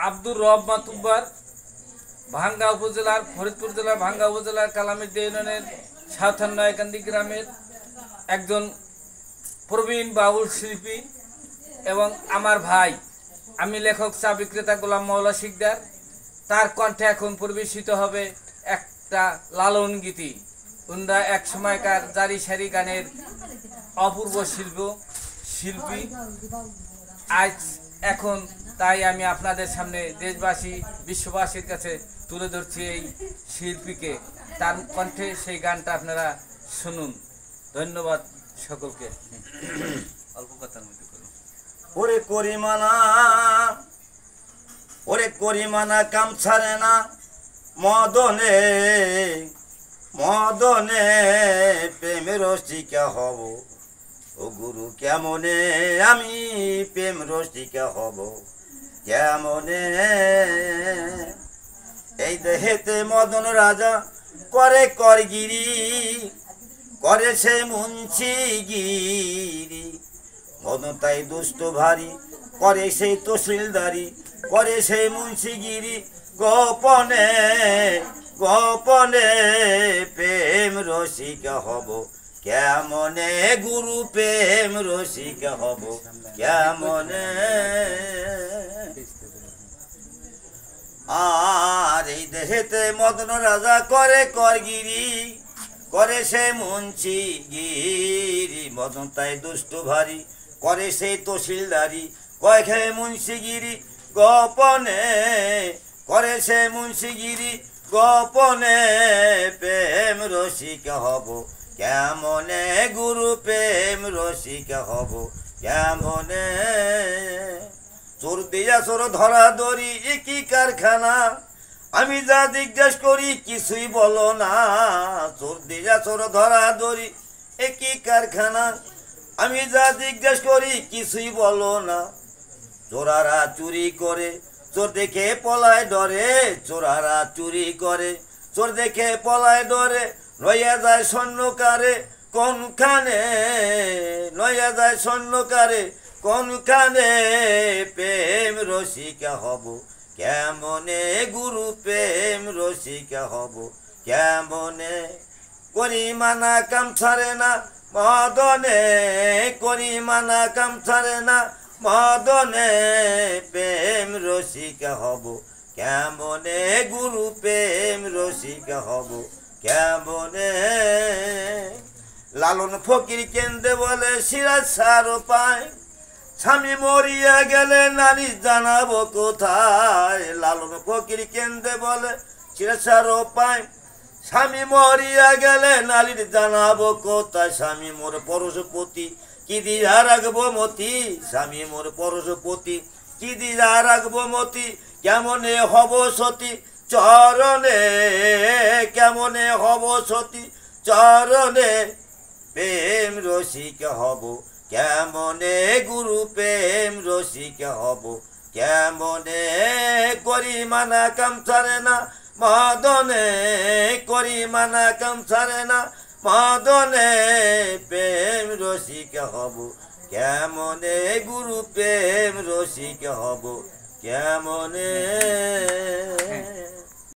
আব্দুর রব মাতুব্বার, ভাঙ্গা উপজেলার ফরিদপুর জেলার ভাঙ্গা উপজেলার কালামিদ্দি ইউনিয়নের সাঁওথান নয়কান্দি গ্রামের একজন প্রবীণ বাউল শিল্পী এবং আমার ভাই, আমি লেখক চা বিক্রেতা গোলাম মওলা শিকদার। তার কণ্ঠে এখন পরিবেশিত হবে একটা লালন গীতি। উনরা এক সময়কার জারি সারি গানের অপূর্ব শিল্পী আজ এখন, তাই আমি আপনাদের সামনে দেশবাসী বিশ্ববাসীর কাছে তুলে ধরছি এই শিল্পীকে। তার কণ্ঠে সেই গানটা আপনারা শুনুন। ধন্যবাদ সকলকে। অল্প কথার মধ্যে করুন। ওরে করিমানা, ওরে করিমানা কাম ছাড়ে না মদনে, মদনে প্রেমের রসিকা হব। ও গুরু কেমনে আমি প্রেম রসিকা হব, কেমনে? এই দেহেতে মদন রাজা করে করগিরি, করে সে মুন্সি গিরি। মদন তাই দুষ্ট ভারী, করে সেই তহসিলদারি, করে সেই মুন্সিগিরি। গোপনে গোপনে প্রেম রসিকা হব, কেমনে গুরু প্রেম রসিকা হব, কেমনে? আর এই দেহেতে মদন রাজা করে করগিরি, করে সে মুন্সি গিরি। মদন তাই দুষ্ট ভারী, করে সেই তহসিলদারি, কয় খে মুন্সিগিরি। গোপনে করে সে মুন্সিগিরি, গোপনে প্রেম রসিকা হব, কেমনে গুরু প্রেম রসিকা হব, কেমনে? চোর দিয়া চোর ধরা ধরি কি কারখানা, আমি যা জিজ্ঞেস করি কিছুই বলো না। চোর দিয়া চোর ধরা ধরি একই কারখানা, আমি যা জিজ্ঞেস করি কিছুই বলো না। চোরারা চুরি করে চোর দেখে পলায় ডরে, চোরারা চুরি করে চোর দেখে পলায় ডরে। লইয়া যায় স্বর্ণকারে কোনখানে, লইয়া যায় স্বর্ণকারে কোনখানে। প্রেম রসিকা হব, কেমনে গুরু প্রেম রসিকা হব, কেমনে? করিমানা কাম ছাড়ে না মদনে, করিমানা কাম ছাড়ে না মদনে। প্রেম রসিকা হব, কেমনে গুরু প্রেম রসিকা হব, কেমনে? লালন ফকির কেন্দ্রে বলে সিরাজ সারো পায়, স্বামী মরিয়া গেলে নারী জানাবো কোথায়। লালন ফকির কেন্দ্রে বলে সিরাজ সারো পায়, স্বামী মরিয়া গেলে নারীর জানাবো কোথায়। স্বামী মোর পরশপতি কি দিয়া রাখবো মতি, স্বামী মোর পরশপতি কি দিয়া রাখবো মতি। কেমনে হব সতী চরণে, কেমনে হব সতী চরণে। প্রেম রসিকা হব, কেমনে গুরু প্রেম রসিকা হব, কেমনে? করিমানা কাম ছাড়ে না মদনে, করিমানা কাম ছাড়ে না মদনে। প্রেম রসিকা হব, কেমনে গুরু প্রেম রসিকা হব, কেমনে?